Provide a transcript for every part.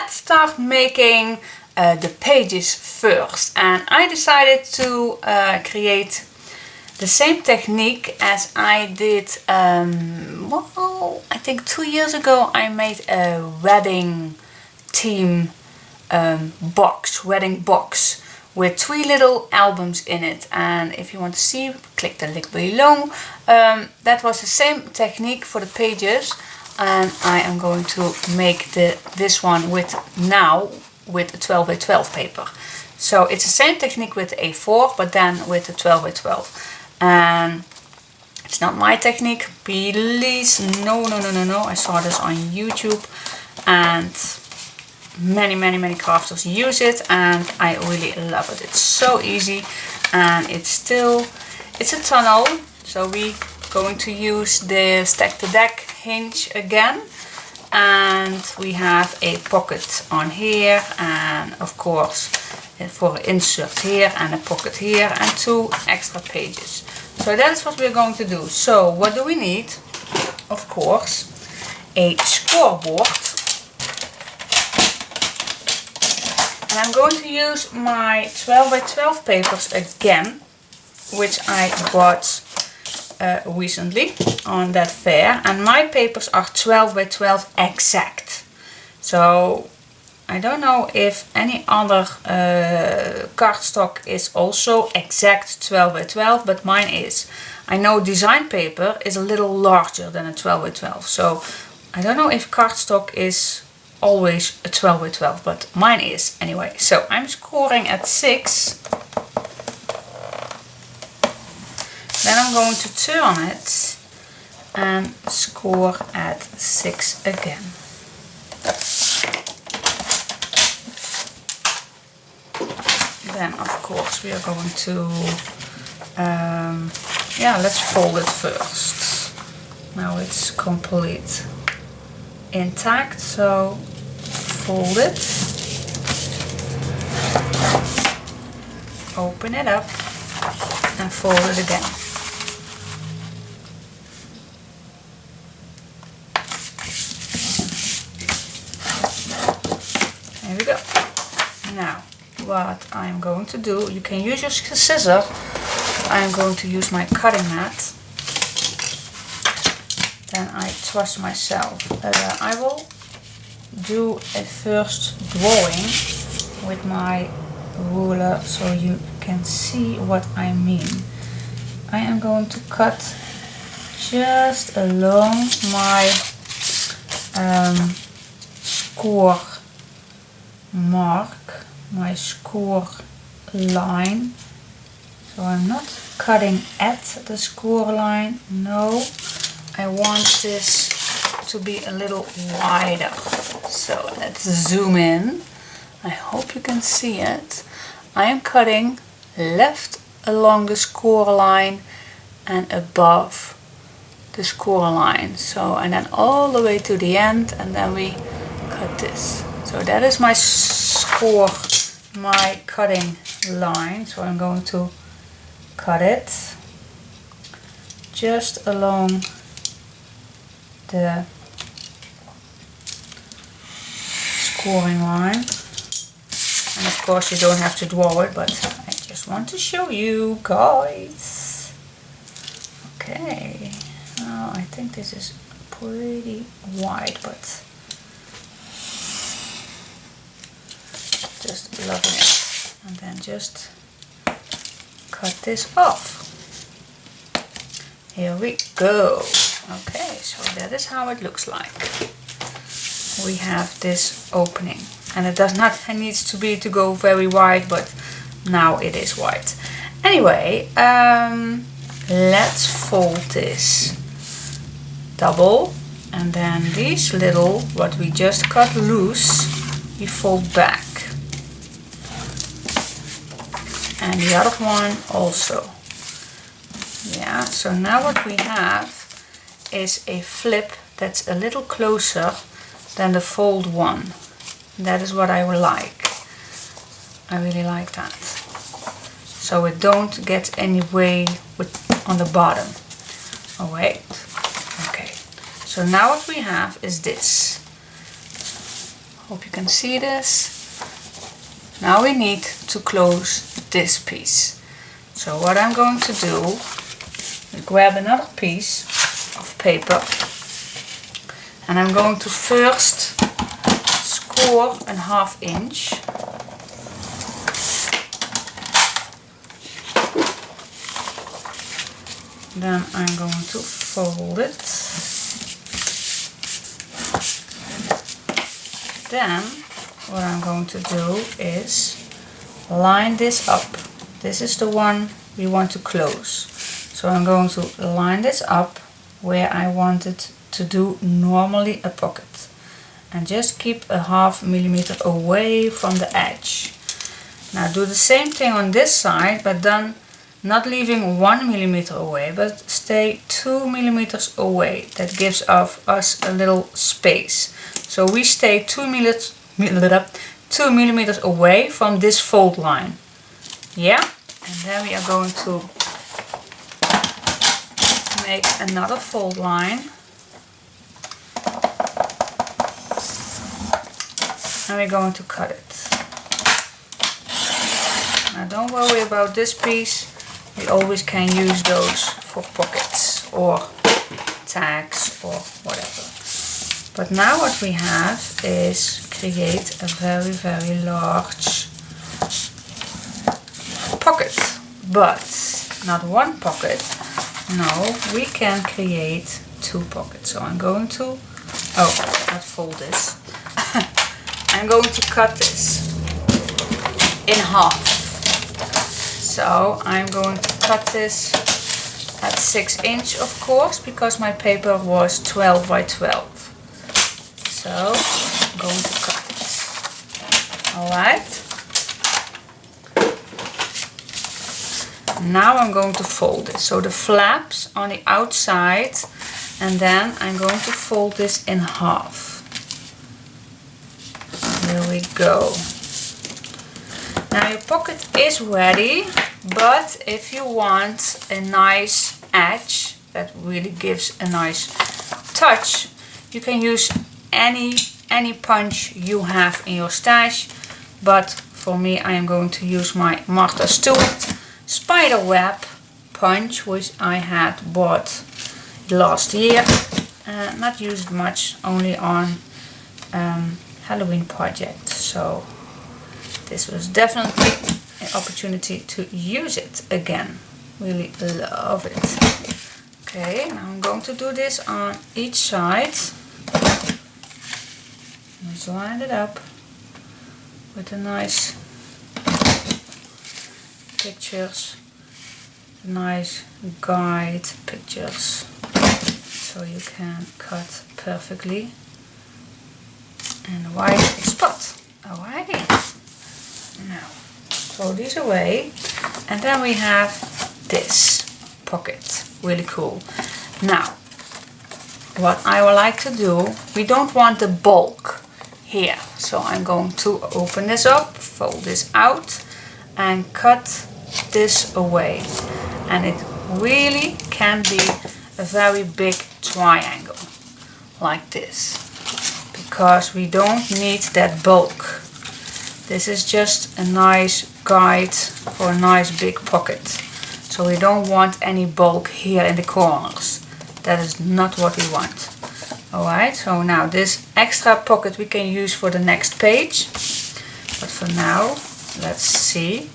let's start making the pages first. And I decided to create the same technique as I did, well, I think 2 years ago I made a wedding theme wedding box with 3 little albums in it. And if you want to see, click the link below. That was the same technique for the pages, and I am going to make this one with a 12 by 12 paper. So it's the same technique with A4, but then with the 12 by 12. And it's not my technique, please, no. I saw this on YouTube, and many crafters use it, and I really love it. It's so easy, and it's a tunnel, so we're going to use the stack the deck hinge again, and we have a pocket on here, and of course for insert here and a pocket here, and 2 extra pages. So that is what we're going to do. So what do we need? Of course, a scoreboard. And I'm going to use my 12 by 12 papers again, which I bought recently on that fair. And my papers are 12 by 12 exact. So I don't know if any other cardstock is also exact 12 by 12, but mine is. I know design paper is a little larger than a 12 by 12. So I don't know if cardstock is always a 12 by 12, but mine is anyway. So I'm scoring at 6. Then I'm going to turn it and score at 6 again. Then of course we are going to, let's fold it first. Now it's complete intact, so fold it, open it up and fold it again. There we go. Now what I'm going to do, you can use your scissors, I'm going to use my cutting mat. Then I trust myself. I will do a first drawing with my ruler so you can see what I mean. I am going to cut just along my score mark, my score line. So I'm not cutting at the score line, no. I want this to be a little wider. So let's zoom in. I hope you can see it. I am cutting left along the score line and above the score line. So, and then all the way to the end, and then we cut this. So that is my score, my cutting line. So I'm going to cut it just along the scoring line, and of course you don't have to draw it, but I just want to show you guys. Okay, now I think this is pretty wide, but just loving it. And then just cut this off. Here we go. Okay, so that is how it looks like. We have this opening, and it does not needs to go very wide, but now it is wide. Anyway, let's fold this double, and then these little, what we just cut loose, we fold back, and the other one also. Yeah, so now what we have is a flip that's a little closer than the fold one. That is what I would like. I really like that. So it don't get any way on the bottom. Oh wait. Okay. So now what we have is this. Hope you can see this. Now we need to close this piece. So what I'm going to do is grab another piece of paper and I'm going to first score a 1/2 inch. Then I'm going to fold it. Then what I'm going to do is line this up. This is the one we want to close. So I'm going to line this up where I wanted to do normally a pocket. And just keep a 1/2 millimeter away from the edge. Now do the same thing on this side, but then not leaving 1 millimeter away, but stay 2 millimeters away. That gives us a little space. So we stay 2 millimeters away from this fold line. Yeah? And then we are going to make another fold line. And we're going to cut it. Now don't worry about this piece. We always can use those for pockets or tags or whatever. But now what we have is create a very, very large pocket. But not one pocket. No, we can create 2 pockets. So I'm going to, not fold this. I'm going to cut this in 1/2. So I'm going to cut this at 6 inch, of course, because my paper was 12 by 12. So I'm going to cut this. Alright. Now I'm going to fold it. So the flaps on the outside, and then I'm going to fold this in 1/2. There we go. Now your pocket is ready, but if you want a nice edge that really gives a nice touch, you can use any punch you have in your stash. But for me, I am going to use my Martha Stewart spider web punch, which I had bought last year. Not used much, only on Halloween project. So this was definitely an opportunity to use it again. Really love it. Okay, now I'm going to do this on each side. Let's line it up with a nice pictures, nice guide pictures, so you can cut perfectly in the right spot. Alrighty. Now throw these away, and then we have this pocket. Really cool. Now what I would like to do, we don't want the bulk here, so I'm going to open this up, fold this out and cut this away, and it really can be a very big triangle like this, because we don't need that bulk. This is just a nice guide for a nice big pocket. So we don't want any bulk here in the corners. That is not what we want. Alright, so now this extra pocket we can use for the next page. But for now, let's see.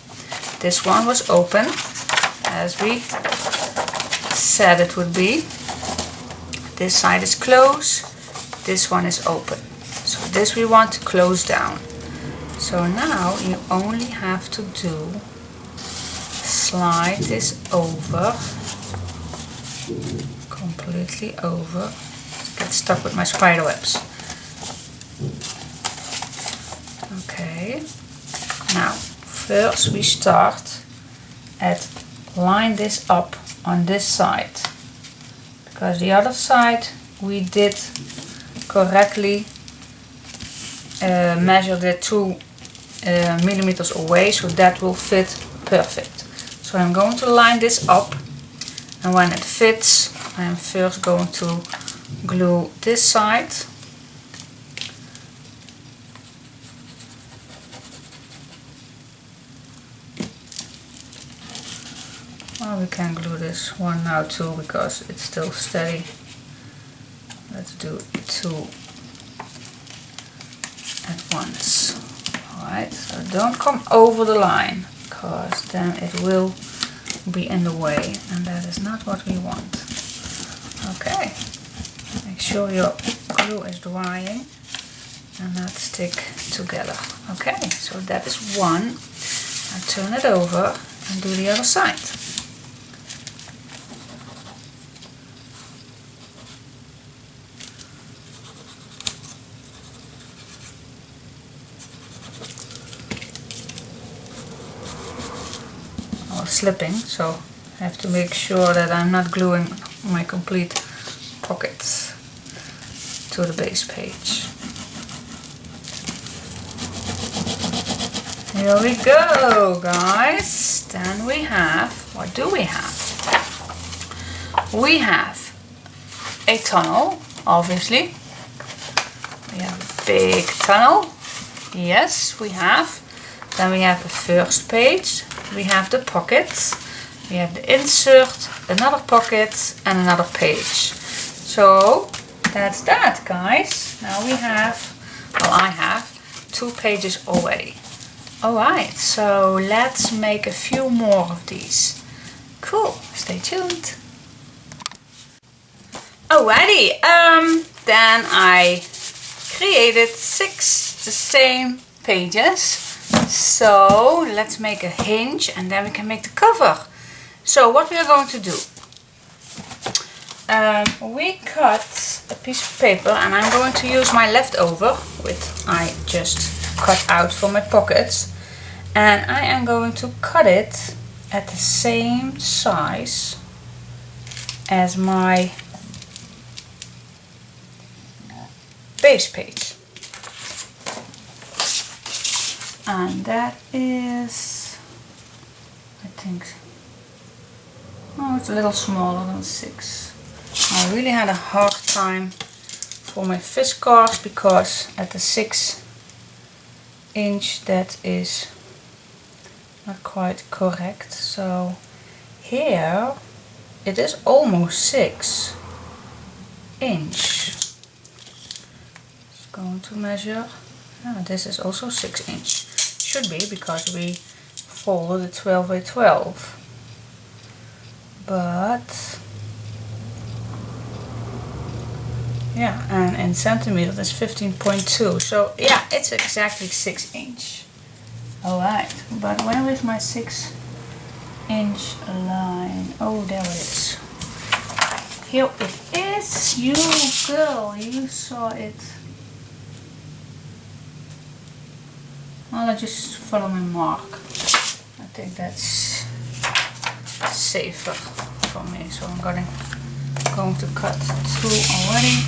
This one was open, as we said it would be. This side is closed, this one is open. So this we want to close down. So now you only have to do, slide this over, completely over. Get stuck with my spider webs. Okay, now first we start at line this up on this side, because the other side we did correctly measure the 2 millimeters away, so that will fit perfect. So I'm going to line this up, and when it fits I am first going to glue this side Well, we can glue this one now too because it's still steady. Let's do 2 at once. Alright, so don't come over the line because then it will be in the way and that is not what we want. Okay, make sure your glue is drying and not stick together. Okay, so that is one. I turn it over and do the other side. Slipping, so I have to make sure that I'm not gluing my complete pockets to the base page. Here we go, guys. Then we have, what do we have? We have a tunnel, obviously. We have a big tunnel. Yes, we have. Then we have the first page. We have the pockets, we have the insert, another pocket and another page. So that's that, guys. Now we have, well, I have 2 pages already. Alright, so let's make a few more of these. Cool, stay tuned. Alrighty, then I created 6 the same pages. So let's make a hinge and then we can make the cover. So what we are going to do, we cut a piece of paper and I'm going to use my leftover, which I just cut out for my pockets, and I am going to cut it at the same size as my base page. And that is, I think, oh, it's a little smaller than 6. I really had a hard time for my fish cards because at the 6 inch that is not quite correct. So here it is almost 6 inch. Just going to measure. This is also 6 inch. Should be because we folded it 12 by 12. But yeah, and in centimeters it's 15.2. So yeah, it's exactly 6 inch. Alright, but where is my 6 inch line? Oh, there it is. Here it is. You girl, you saw it. Well, I just follow my mark. I think that's safer for me. So I'm going to cut 2 already.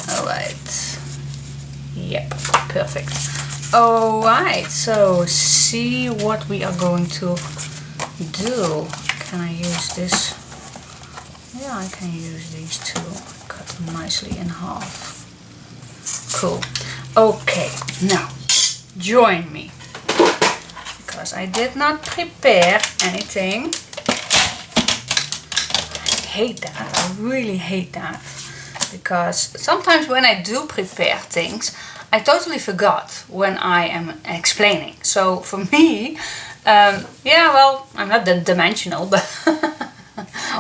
Alright. Yep, perfect. Alright, so see what we are going to do. Can I use this? Yeah, I can use these 2. Cut them nicely in half. Cool. Okay, now join me because I did not prepare anything. I hate that. I really hate that because sometimes when I do prepare things, I totally forgot when I am explaining. So for me, yeah, well, I'm not dimensional, but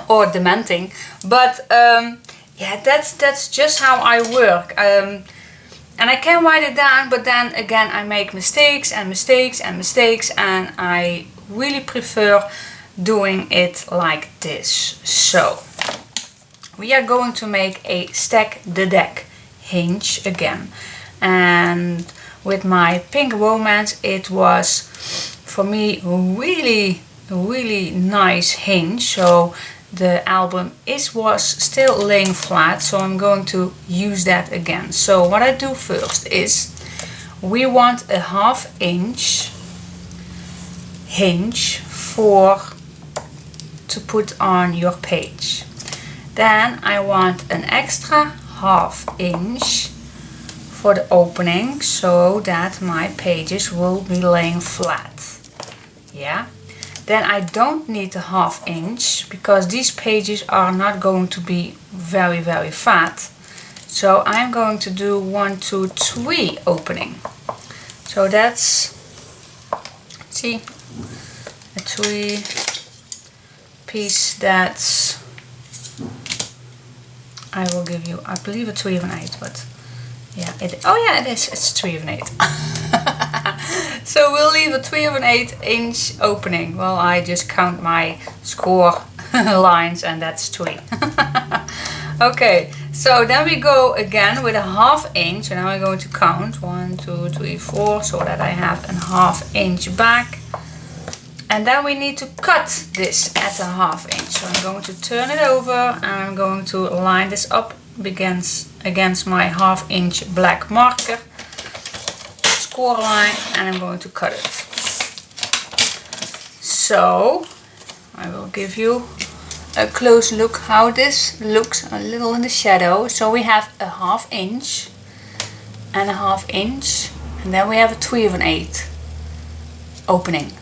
or dementing, but yeah, that's just how I work. And I can write it down, but then again I make mistakes and mistakes and mistakes, and I really prefer doing it like this. So we are going to make a stack the deck hinge again, and with my pink romance it was for me really nice hinge. So the album was still laying flat, so I'm going to use that again. So what I do first is we want a 1/2 inch hinge to put on your page. Then I want an extra 1/2 inch for the opening so that my pages will be laying flat. Yeah. Then I don't need a 1/2 inch because these pages are not going to be very fat. So I'm going to do 1, 2, 3 opening. So that's, see, a 3 piece. That's, I will give you, I believe, a 3 of an 8, but yeah, oh yeah, it is. It's 3 of an 8. So we'll leave a 3 of an 8 inch opening. Well, I just count my score lines, and that's 3. Okay, so then we go again with a 1/2 inch, and now I'm going to count 1, 2, 3, 4, so that I have a 1/2 inch back. And then we need to cut this at a 1/2 inch. So I'm going to turn it over, and I'm going to line this up against my 1/2 inch black marker score line, and I'm going to cut it. So I will give you a close look how this looks a little in the shadow. So we have a 1/2 inch and a 1/2 inch, and then we have a 3 of an 8 opening,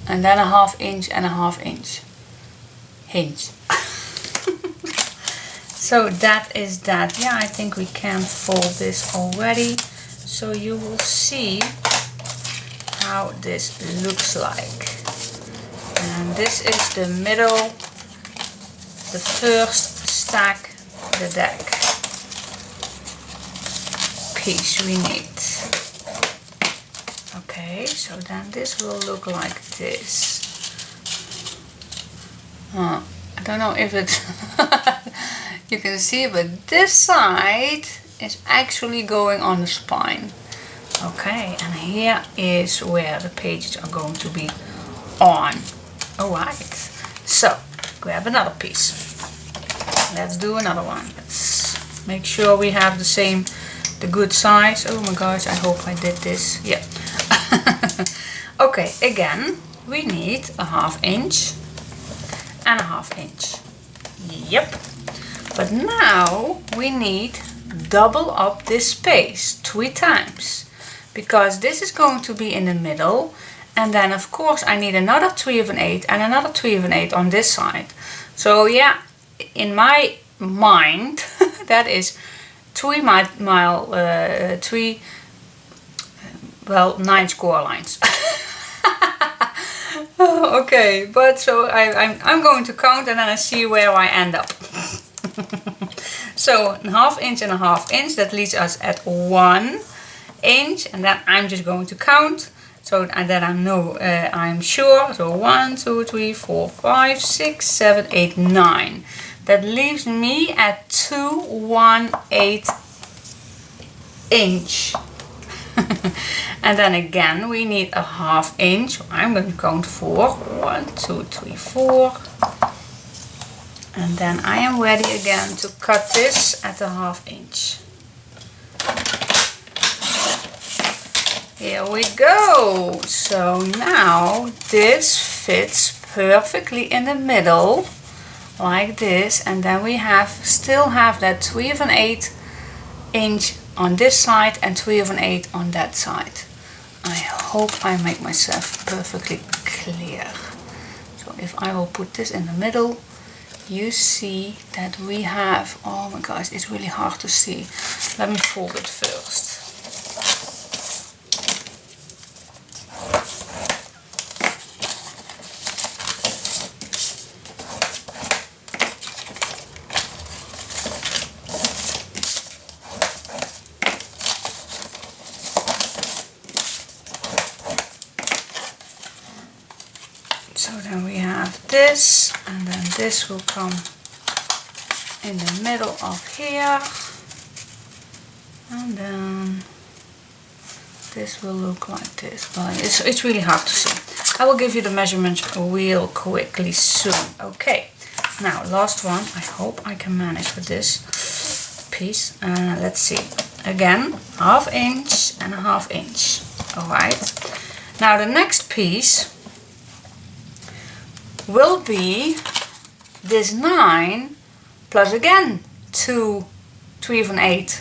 and then a 1/2 inch and a 1/2 inch hinge. So that is that. Yeah, I think we can fold this already, so you will see how this looks like. And this is the middle, the first stack, the deck piece we need. Okay, so then this will look like this. I don't know if it you can see, but this side is actually going on the spine. Okay, and here is where the pages are going to be on. Alright, so grab another piece. Let's do another one. Let's make sure we have the good size. Oh my gosh, I hope I did this. Yeah. Okay, again, we need a 1/2 inch and a 1/2 inch. Yep. But now we need double up this space 3 times, because this is going to be in the middle, and then of course I need another 3 of an 8 and another 3 of an 8 on this side. So yeah, in my mind that is 9 score lines. Okay, but so I'm going to count, and then I see where I end up. So a 1/2 inch and a 1/2 inch, that leaves us at 1 inch, and then I'm just going to count. So and then I'm sure. So 1, 2, 3, 4, 5, 6, 7, 8, 9. That leaves me at 2/1/8 inch. And then again we need a 1/2 inch. I'm going to count 4. 1, 2, 3, 4. And then I am ready again to cut this at a 1/2 inch. Here we go. So now this fits perfectly in the middle like this, and then we still have that 3 of an 8 inch on this side and 3 of an 8 on that side. I hope I make myself perfectly clear. So if I will put this in the middle, you see that we have, oh my gosh, it's really hard to see. Let me fold it first. So then we have this, and then this will come in the middle of here, and then this will look like this. Well, it's really hard to see. I will give you the measurements real quickly soon. Okay, now last one. I hope I can manage with this piece. Let's see. Again, 1/2 inch and a 1/2 inch. Alright. Now the next piece will be this 9 plus again 2 3 of an 8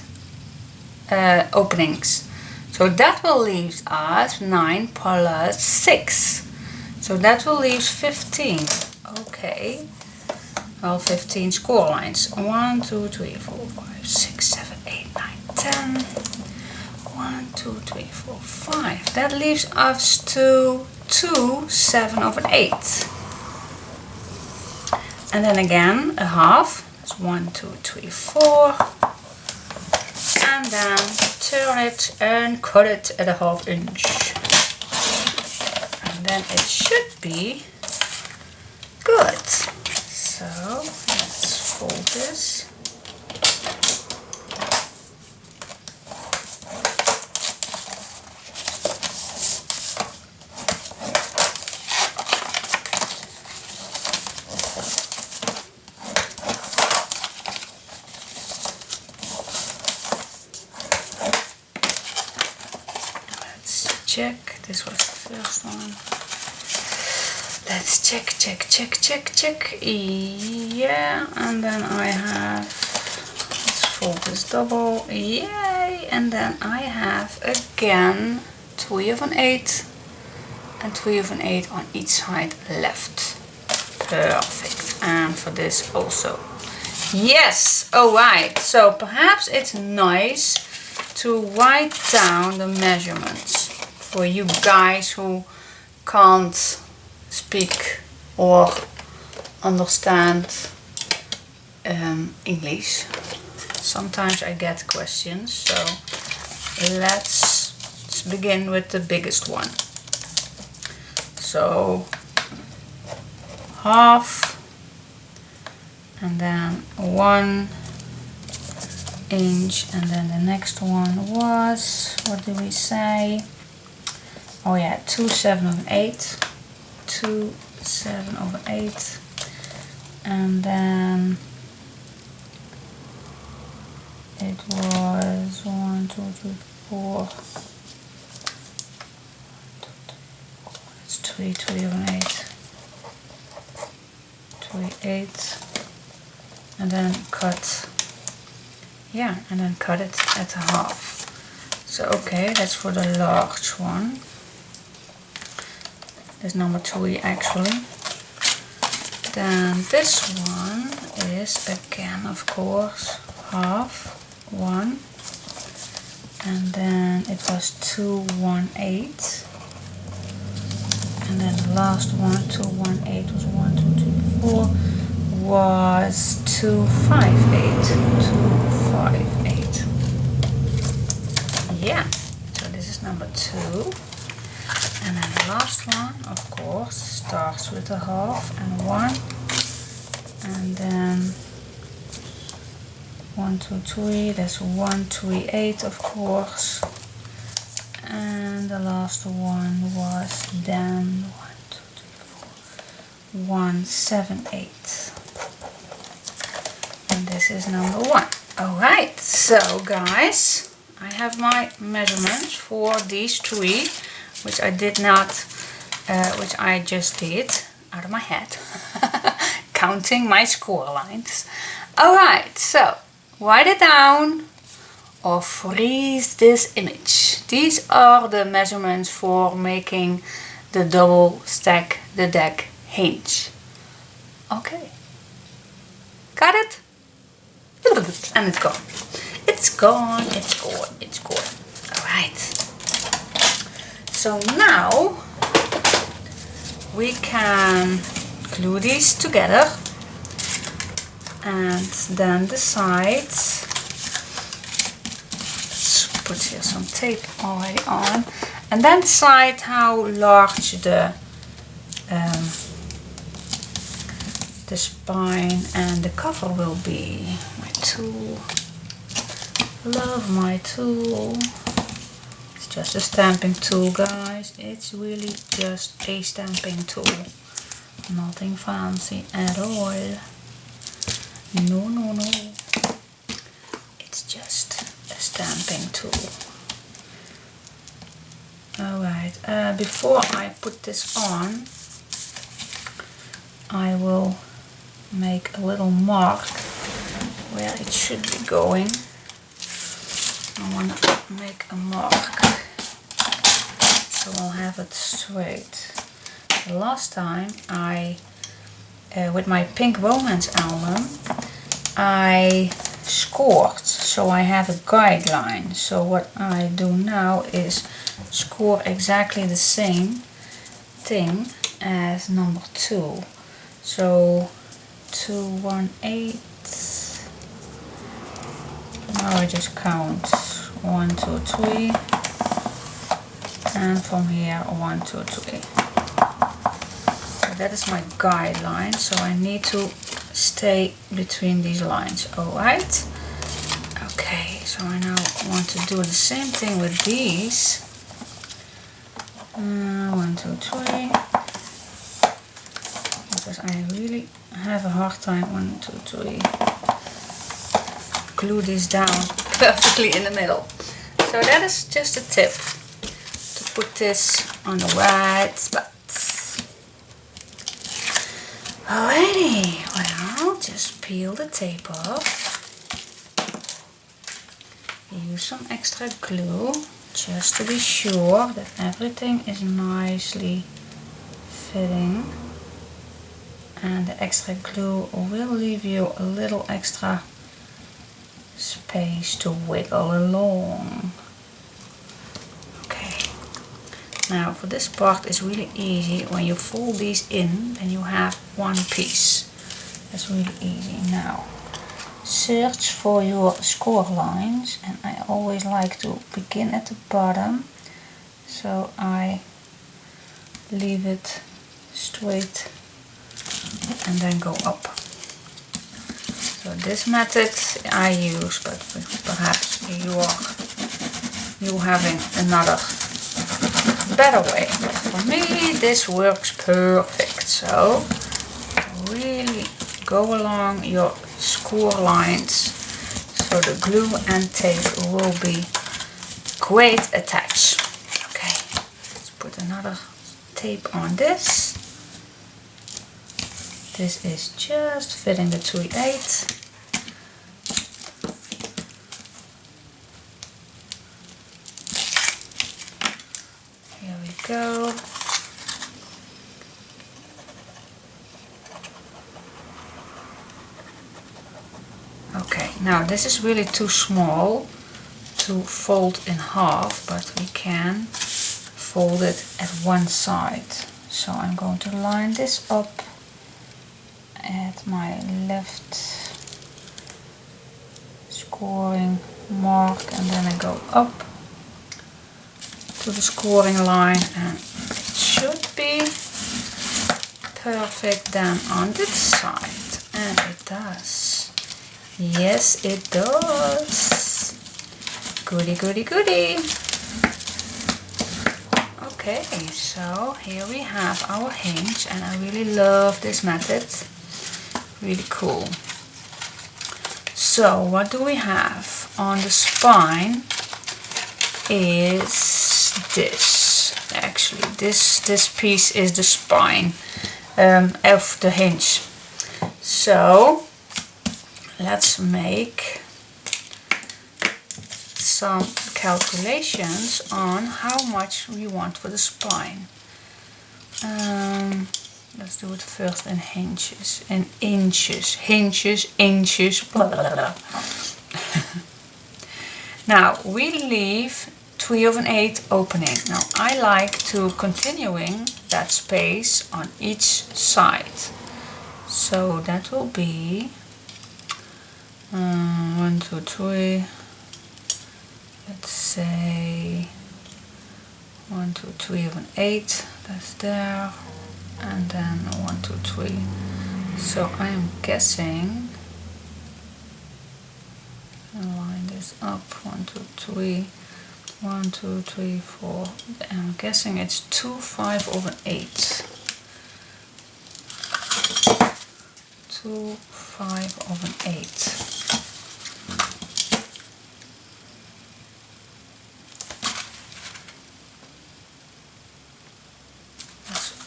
openings. So that will leave us 9 plus 6. So that will leave 15. Okay. Well, 15 score lines. 1, 2, 3, 4, 5, 6, 7, 8, 9, 10. 1, 2, 3, 4, 5. That leaves us to 2 7/8. And then again a half. That's 1, 2, 3, 4. And then turn it and cut it at a 1/2 inch. And then it should be good. So let's fold this. Check, this was the first one. Let's check. Yeah, and then I have, let's fold this double. Yay! And then I have again 3/8 and 3/8 on each side left. Perfect. And for this also. Yes! Alright, so perhaps it's nice to write down the measurements for you guys who can't speak or understand English. Sometimes I get questions, so let's begin with the biggest one. So 1/2 and then 1 inch, and then the next one was, what did we say? Oh yeah, 2 7/8. 2 7/8. And then it was 1, 2, 3, 4. It's 3 3/8. 3/8. And then cut. Yeah, and then cut it at 1/2. So okay, that's for the large one. That's number 3 actually. Then this one is again, of course, 1/2, 1, and then it was 2 1/8, and then the last one, 2 1/8 was 1, 2, 3, 4, was 2 5/8, 2 5/8. Yeah, so this is number 2. And then the last one, of course, starts with a 1/2 and 1. And then 1, 2, 3, that's 1 3/8, of course. And the last one was then 1, 2, 3, 4, 1 7/8. And this is number 1. Alright, so guys, I have my measurements for these 3. Which I did not, which I just did out of my head, counting my score lines. Alright, so write it down or freeze this image. These are the measurements for making the double stack the deck hinge. Okay, got it? And it's gone. It's gone, it's gone, it's gone. Alright. So now we can glue these together and then decide, let's put here some tape already on, and then decide how large the spine and the cover will be. My tool, love my tool. Just a stamping tool, guys. It's really just a stamping tool. Nothing fancy at all. No, no, no. It's just a stamping tool. Alright, before I put this on, I will make a little mark where it should be going. I want to make a mark so I'll have it straight. The last time I, with my Pink Romance album, I scored, so I have a guideline. So what I do now is score exactly the same thing as number 2. So 218. Now I just count 1, 2, 3, and from here 1, 2, 3. So that is my guideline. So I need to stay between these lines. Alright. Okay, so I now want to do the same thing with these. 1, 2, 3. Because I really have a hard time. 1, 2, 3. Glue these down perfectly in the middle. So that is just a tip to put this on the right spot. Alrighty, well, just peel the tape off. Use some extra glue just to be sure that everything is nicely fitting. And the extra glue will leave you a little extra space to wiggle along. Okay, now for this part it's really easy. When you fold these in, then you have one piece. That's really easy. Now search for your score lines, and I always like to begin at the bottom, so I leave it straight and then go up. So this method I use, but perhaps you're having another better way. But for me this works perfect. So really go along your score lines so the glue and tape will be great attached. Okay, let's put another tape on this. This is just fitting the 3/8. Here we go. Okay, now this is really too small to fold in half, but we can fold it at one side. So I'm going to line this up at my left scoring mark, and then I go up to the scoring line, and it should be perfect then on this side. And it does. Yes, it does. Goody, goody, goody. Okay, so here we have our hinge, and I really love this method. Really cool. So what do we have on the spine is this. Actually this piece is the spine of the hinge. So let's make some calculations on how much we want for the spine. Let's do it first in hinges, in inches, hinges, inches, blah, blah, blah. Now we leave 3/8 opening. Now I like to continuing that space on each side. So that will be 1, 2, 3. Let's say 1, 2, 3/8. That's there. And then 1, 2, 3. So I am guessing, and line this up, 1, 2, 3, 1, 2, 3, 4. I'm guessing it's 2, 5/8. 2, 5/8.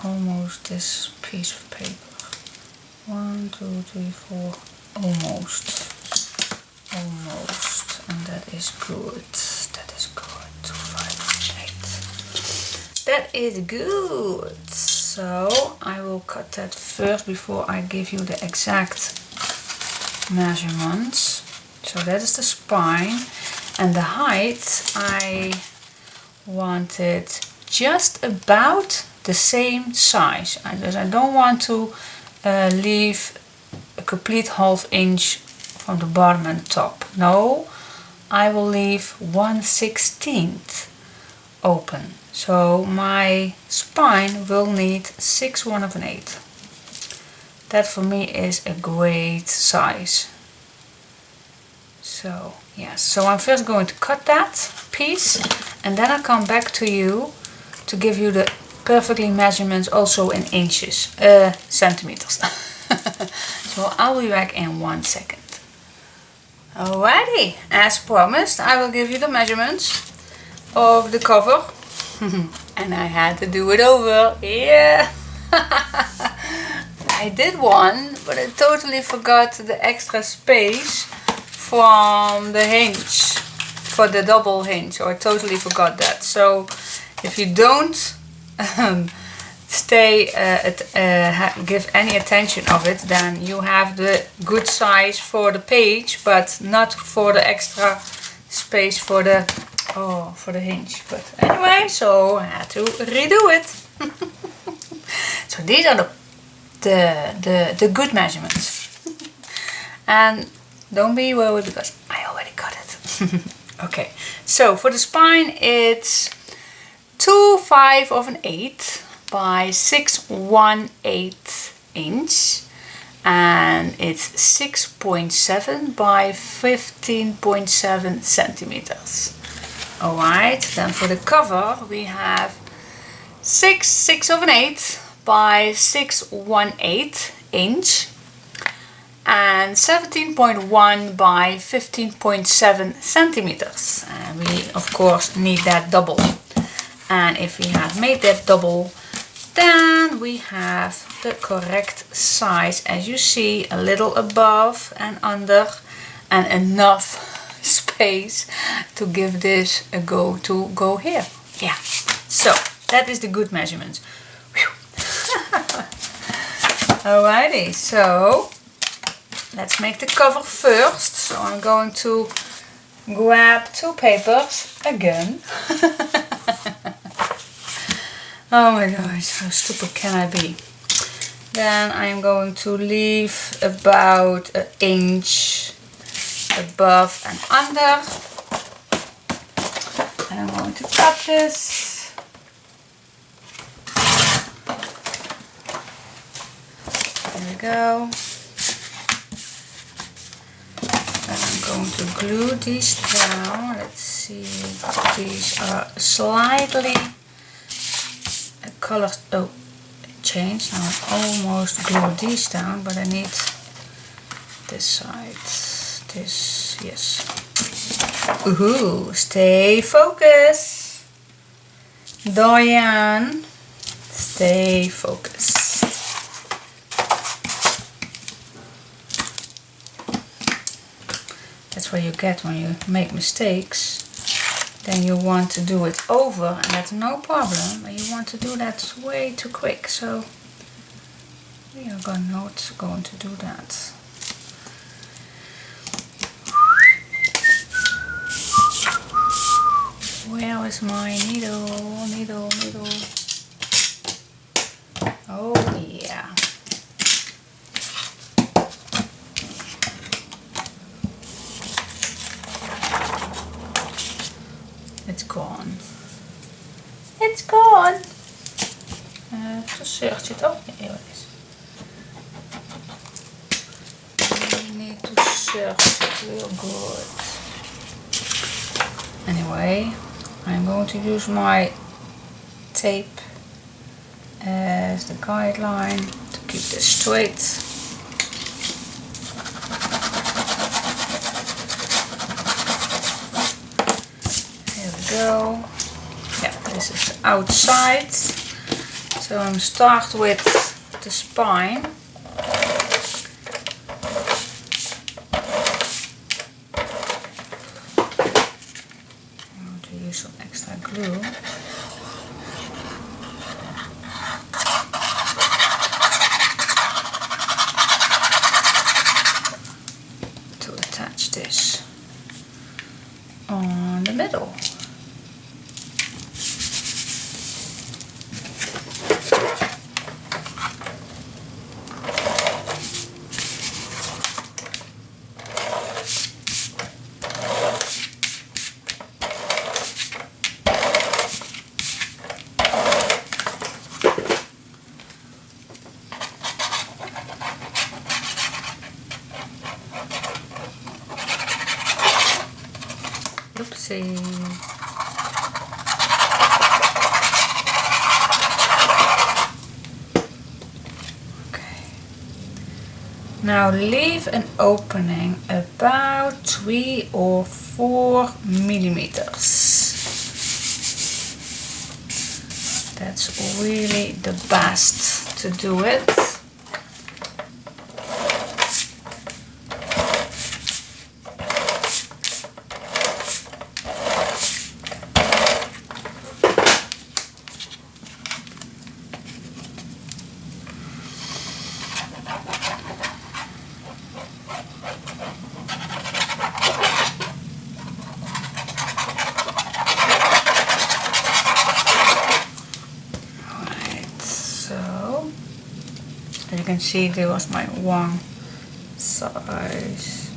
Almost this piece of paper. 1, 2, 3, 4. Almost. And that is good. That is good. 2, 5, 8. That is good. So I will cut that first before I give you the exact measurements. So that is the spine, and the height I wanted just about the same size. I don't want to leave a complete ½ inch from the bottom and top. No, I will leave 1/16 open. So my spine will need 6/1/8. That for me is a great size. So yes, so I'm first going to cut that piece, and then I'll come back to you to give you the perfectly measurements also in inches, centimeters. So I'll be back in 1 second. Alrighty, as promised, I will give you the measurements of the cover. And I had to do it over, yeah. I did one, but I totally forgot the extra space from the hinge, for the double hinge, so I totally forgot that. So if you don't give any attention of it, then you have the good size for the page, but not for the extra space for the hinge. But anyway, so I had to redo it. So these are the good measurements. And don't be worried because I already cut it. Okay, so for the spine it's 2/5 by 6/1/8 inch, and it's 6.7 by 15.7 centimeters. Alright, then for the cover we have 6/8 by 6/1/8 inch and 17.1 by 15.7 centimeters. And we of course need that double. And if we have made that double, then we have the correct size, as you see, a little above and under, and enough space to give this a go to go here. Yeah, so that is the good measurements. Alrighty, so let's make the cover first. So I'm going to grab 2 papers again. Oh my gosh, how stupid can I be? Then I'm going to leave about 1 inch above and under. And I'm going to cut this. There we go. And I'm going to glue these down. Let's see, these are slightly color change. Now I almost glue these down, but I need this side. This, yes. Woohoo! Stay focused, Diane. Stay focused. That's what you get when you make mistakes. Then you want to do it over, and that's no problem, but you want to do that way too quick, so we are not going to do that. Where is my needle? Oh yeah. It's gone. It's gone. To search it. Oh, here it is. We need to search it real good. Anyway, I'm going to use my tape as the guideline to keep this straight. Go. Yeah, this is the outside. So I'm start with the spine. I'm going to use some extra glue. see. Okay. Now leave an opening about 3 or 4 millimeters. That's really the best to do it. As you can see, there was my one size.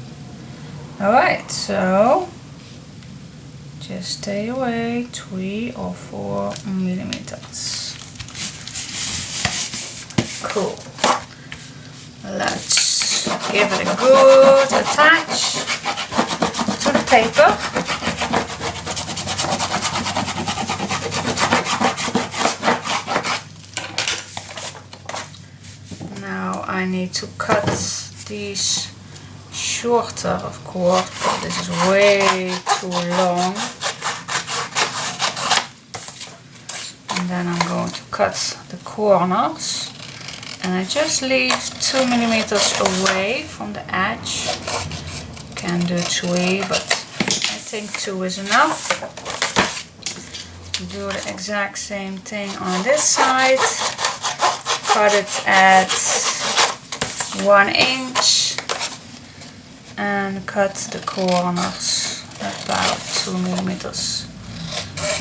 Alright, so just stay away 3 or 4 millimeters. Cool. Let's give it a good attach to the paper. I need to cut these shorter, of course, but this is way too long. And then I'm going to cut the corners, and I just leave 2 millimeters away from the edge. You can do 3, but I think 2 is enough. Do the exact same thing on this side. Cut it at 1 inch and cut the corners about 2 millimeters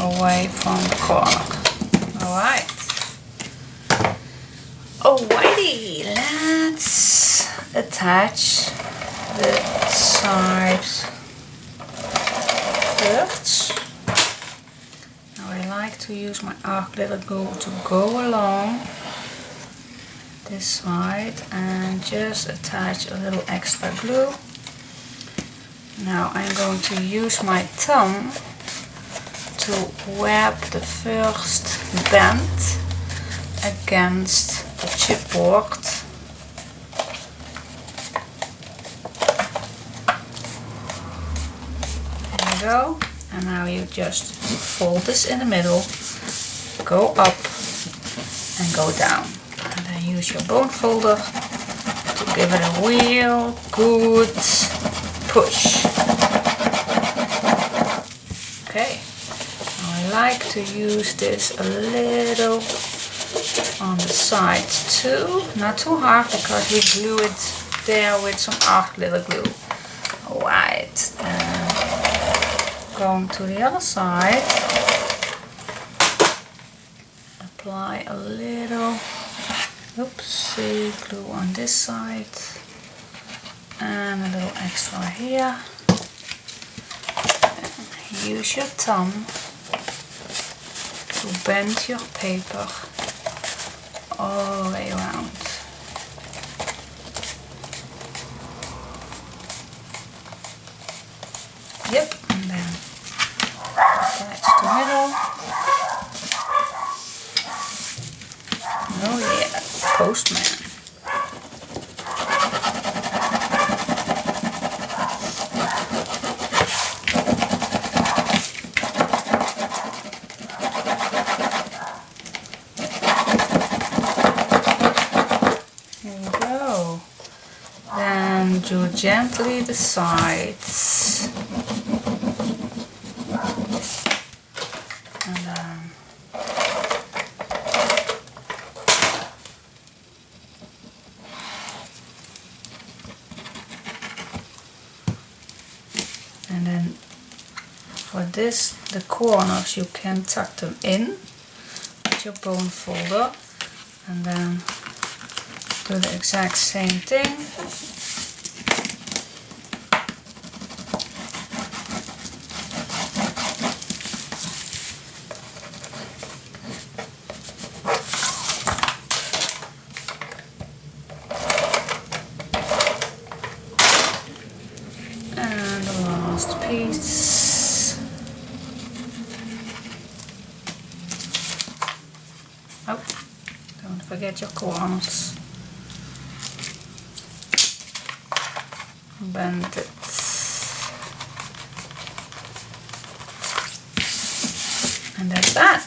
away from the corner. Alright. Alrighty, let's attach the sides first. Now I like to use my arc glitter glue to go along this side and just attach a little extra glue. Now I'm going to use my thumb to wrap the first bend against the chipboard. There you go. And now you just fold this in the middle, go up and go down. And then use your bone folder to give it a real good push. Okay, now I like to use this a little on the sides too, not too hard because we glue it there with some arc glitter glue. Alright, going to the other side, apply a little glue on this side and a little extra here. And use your thumb to bend your paper all the way around. Yep, and then attach the middle. Oh yeah, postman. Here we go. Then do gently the sides. And then for this, the corners, you can tuck them in with your bone folder and then do the exact same thing. And the last piece. Oh, don't forget your corners. Bend it. And that's that.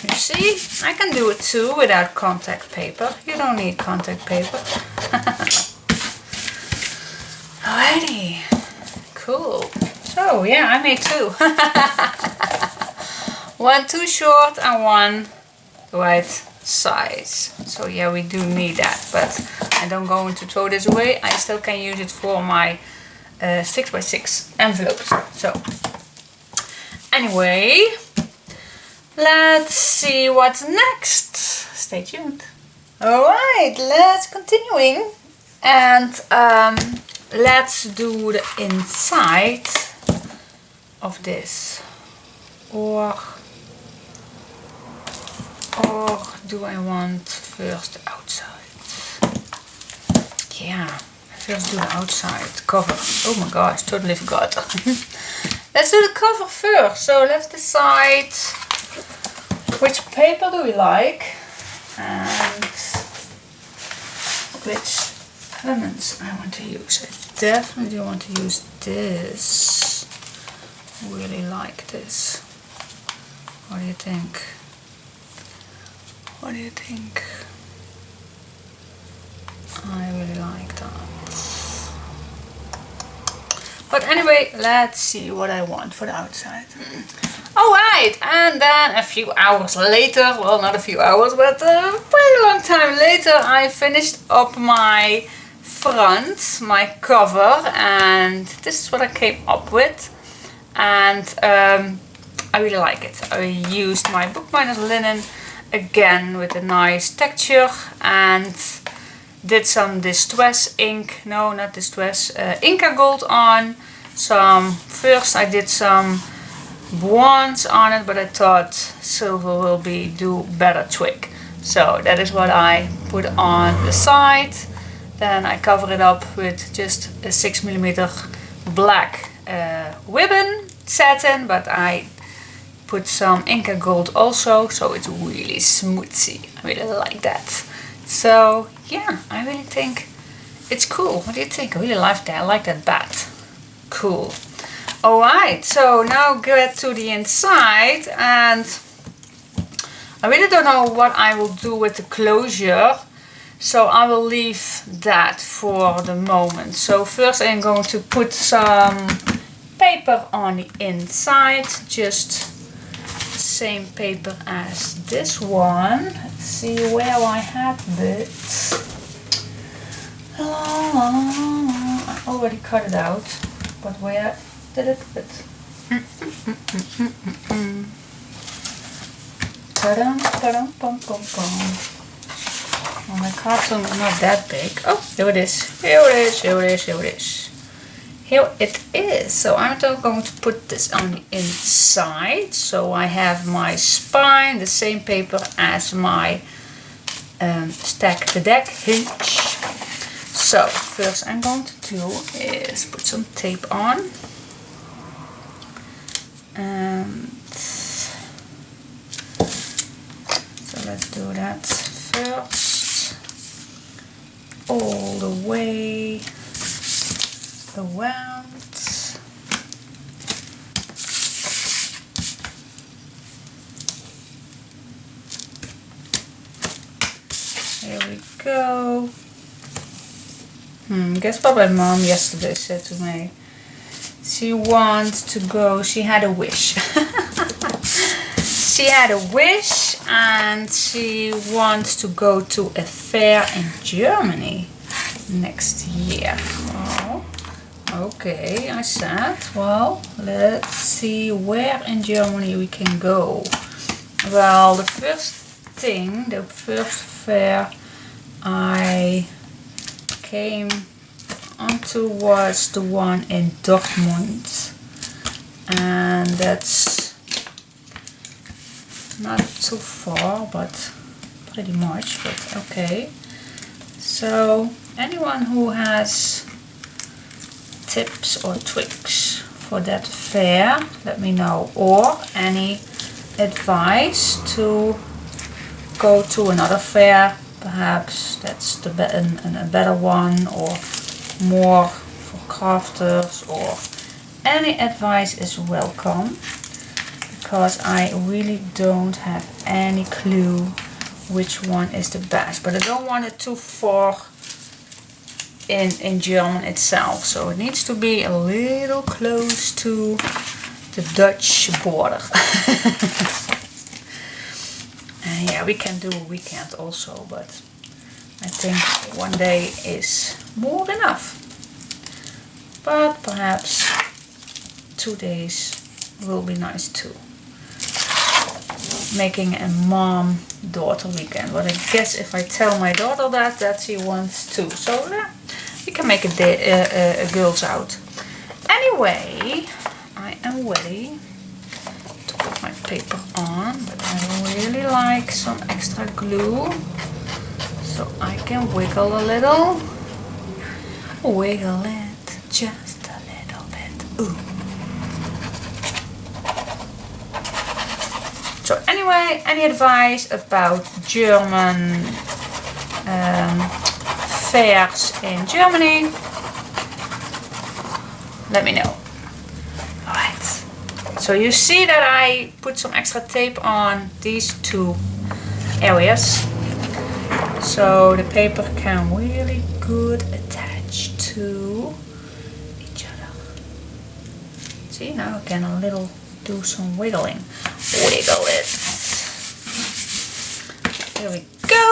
You see, I can do it too without contact paper. You don't need contact paper. Alrighty, cool. So yeah, I made two. One too short and one right size. So yeah, we do need that, but I don't going to throw this away. I still can use it for my 6x6 envelopes. So anyway, let's see what's next. Stay tuned. Alright, let's continuing, and let's do the inside of this, or do I want first the outside? Yeah, first do the outside cover. Oh my gosh, totally forgot. Let's do the cover first. So let's decide which paper do we like and which elements I want to use. I definitely want to use this. Really like this. What do you think? What do you think? I really like that. But anyway, let's see what I want for the outside. Alright, and then a few hours later, well, not a few hours, but a pretty long time later, I finished up my front, my cover, and this is what I came up with. And I really like it. I used my bookbinder's linen again with a nice texture, and did some distress ink, no, not distress, Inca gold on. First I did some bronze on it, but I thought silver will do better trick. So that is what I put on the side. Then I cover it up with just a 6mm black ribbon satin, but I put some Inca gold also, so it's really smoothie. I really like that. So yeah, I really think it's cool. What do you think? I really like that. I like that bat. Cool. Alright, so now get to the inside, and I really don't know what I will do with the closure, so I will leave that for the moment. So first I'm going to put some paper on the inside, just the same paper as this one. Let's see where I have it. I already cut it out, but where did it fit? Ta-dum, ta-dum, bum, bum, bum. Well, my cartoon is not that big. Oh, here it is. Here it is. Here it is. Here it is. Here it is. So I'm going to put this on the inside. So I have my spine, the same paper as my stack the deck hinge. So first I'm going to do is put some tape on. And so let's do that first, all the way around. Here we go. Guess what my mom yesterday said to me? She wants to go, she had a wish. She had a wish and she wants to go to a fair in Germany next year. Oh, okay, I said, well, let's see where in Germany we can go. Well, the first fair I came onto was the one in Dortmund, and that's not too far, but pretty much, but okay. So anyone who has tips or tricks for that fair, let me know, or any advise to go to another fair, perhaps that's a better one, or more for crafters, or any advice is welcome, because I really don't have any clue which one is the best, but I don't want it too far in German itself, so it needs to be a little close to the Dutch border. And yeah, we can do a weekend also, but I think one day is more enough. But perhaps 2 days will be nice too. Making a mom-daughter weekend. But I guess if I tell my daughter that she wants to, so we can make a girls out. Anyway, I am ready to put my paper on, but I really like some extra glue, so I can wiggle a little. Wiggle it just a little bit. Ooh. So anyway, any advice about German fairs in Germany? Let me know. Alright. So you see that I put some extra tape on these two areas, so the paper can really good attach to each other. See, now I can a little do some wiggling. Wiggle it. Here we go.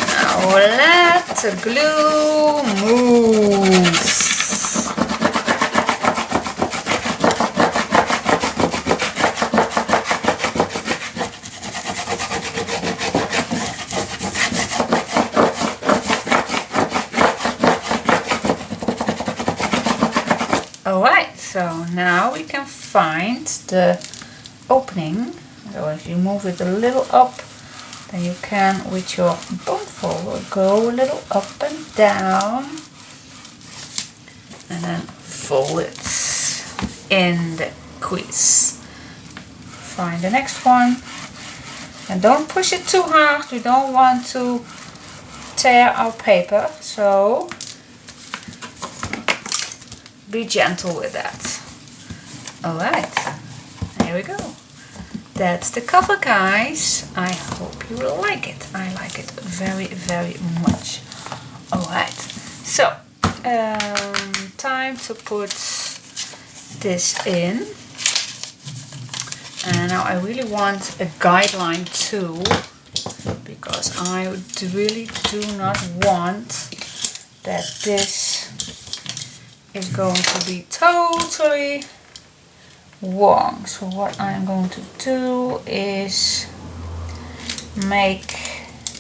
Now let the glue move. Alright, so now we can find the opening. So if you move it a little up, then you can, with your bone folder, go a little up and down, and then fold it in the crease. Find the next one, and don't push it too hard. We don't want to tear our paper, so be gentle with that. Alright, here we go. That's the cover, guys. I hope you will like it. I like it very, very much. Alright, so time to put this in. And now I really want a guideline too, because I really do not want that this is going to be totally wrong. So what I'm going to do is make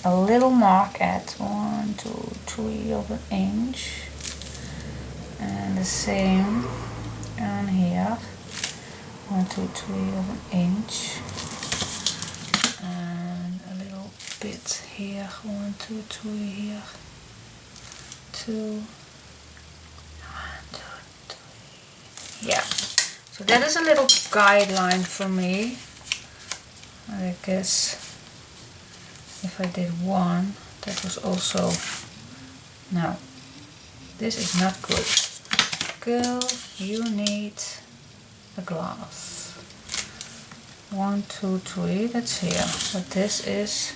a little mark at 1, 2, 3 of an inch, and the same on here, 1, 2, 3 of an inch, and a little bit here, 1, 2, 3 here, 2. Yeah, so that is a little guideline for me. I guess if I did 1, that was also, no, this is not good. Girl, you need a glass. 1, 2, 3, that's here, but this is,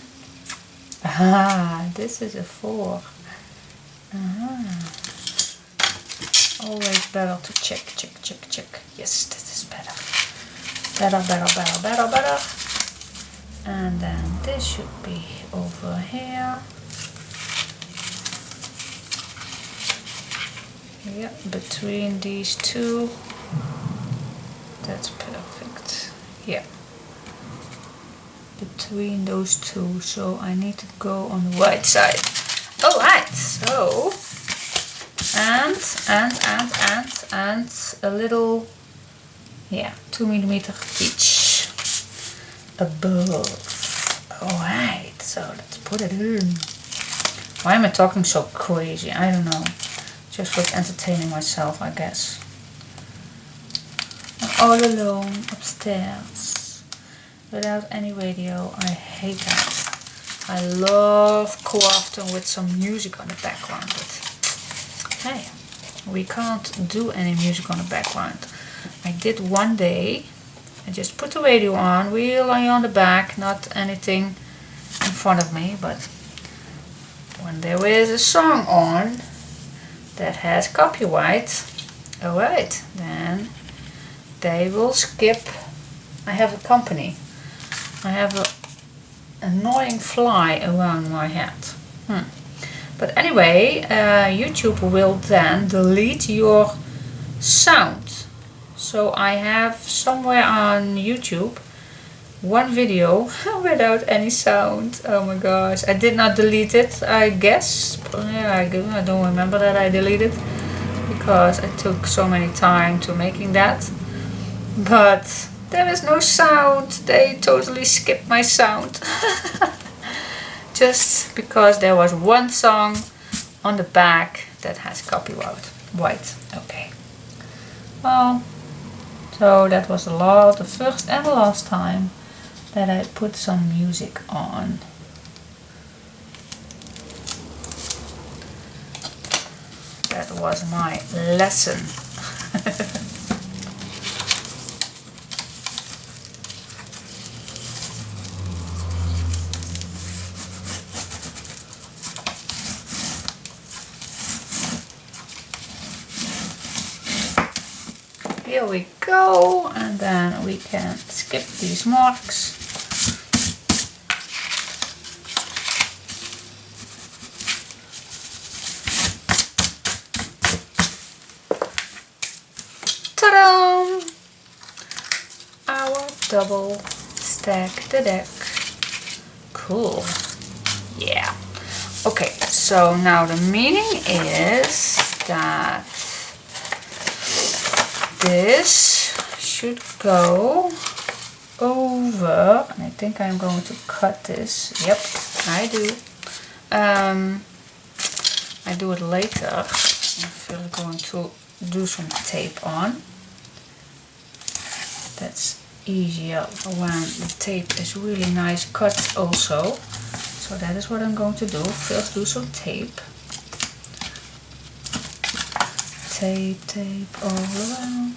this is a 4. Always better to check. Yes, this is better. Better. And then this should be over here. Yeah, between these two. That's perfect. Yeah. Between those two. So I need to go on the right side. Alright, so and a little, yeah, 2 millimeter each above. Alright, so let's put it in. Why am I talking so crazy? I don't know. Just for entertaining myself, I guess. I'm all alone upstairs. without any radio. I hate that. I love crafting with some music on the background, but hey, we can't do any music on the background. I did one day. I just put the radio on, wheel on the back, not anything in front of me, but when there is a song on that has copyright, alright, then they will skip. I have a company. I have an annoying fly around my head. But anyway, YouTube will then delete your sound. So I have somewhere on YouTube one video without any sound. Oh my gosh, I did not delete it, I guess. Yeah, I don't remember that I deleted it because it took so many time to making that. But there is no sound. They totally skipped my sound. Just because there was one song on the back that has copyright. Right, okay. Well, so that was the first and the last time that I put some music on. That was my lesson. Here we go, and then we can skip these marks. Ta-da! Our double stack the deck. Cool. Yeah. Okay, so now the meaning is that this should go over, and I think I'm going to cut this. Yep, I do. I do it later. I'm still going to do some tape on. That's easier when the tape is really nice cut also. So that is what I'm going to do. First do some tape. Tape all around.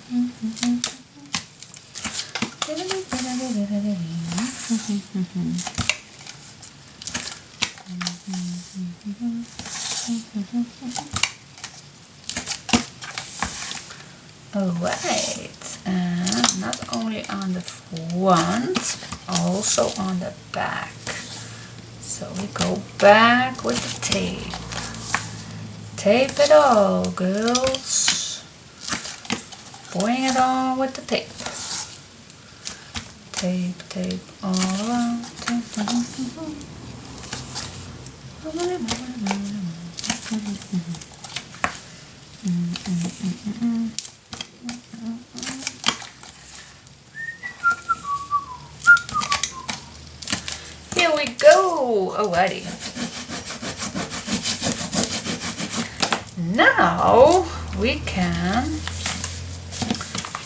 Alright, and not only on the front, also on the back. So we go back with the tape. Tape it all, girls. Bring it on with the tape. Tape all around. Here we go. Alrighty. Now we can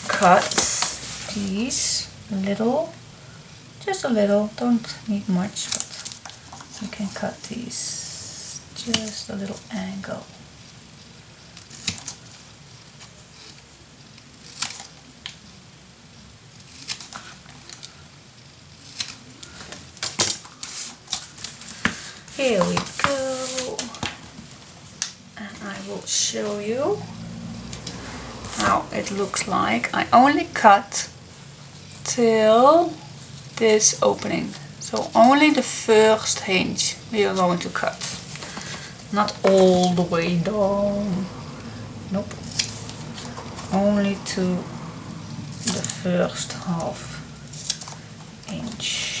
cut these little, just a little, don't need much, but you can cut these just a little angle. Here we go. I will show you how it looks like. I only cut till this opening, so only the first hinge we are going to cut, not all the way down. Nope, only to the first half inch.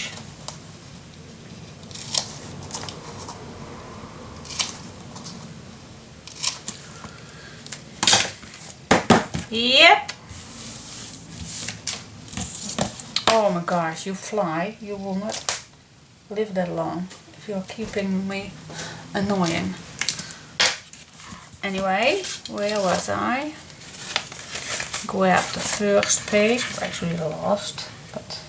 Yep. Oh my gosh, you fly. You will not live that long if you're keeping me annoying. Anyway, where was I? Grab the first page, or actually the last, but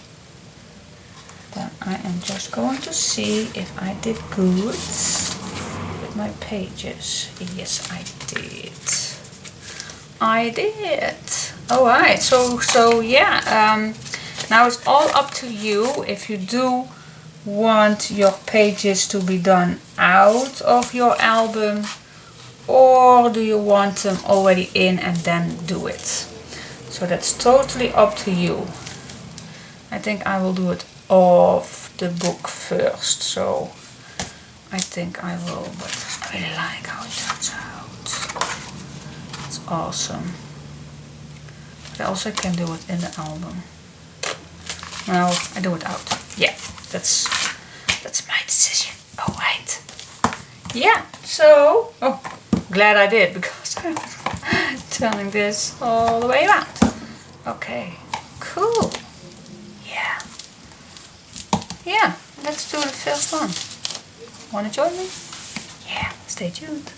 I am just going to see if I did good with my pages. Yes, I did. I did. Alright, so yeah, now it's all up to you if you do want your pages to be done out of your album, or do you want them already in and then do it. So that's totally up to you. I think I will do it off the book first, so I think I will, but I really like how it turns out. It's awesome. But I also can do it in the album. No, I do it out. Yeah, that's my decision. Alright. Yeah, so glad I did, because I'm turning this all the way around. Okay, cool. Yeah, let's do the first one. Wanna join me? Yeah, stay tuned.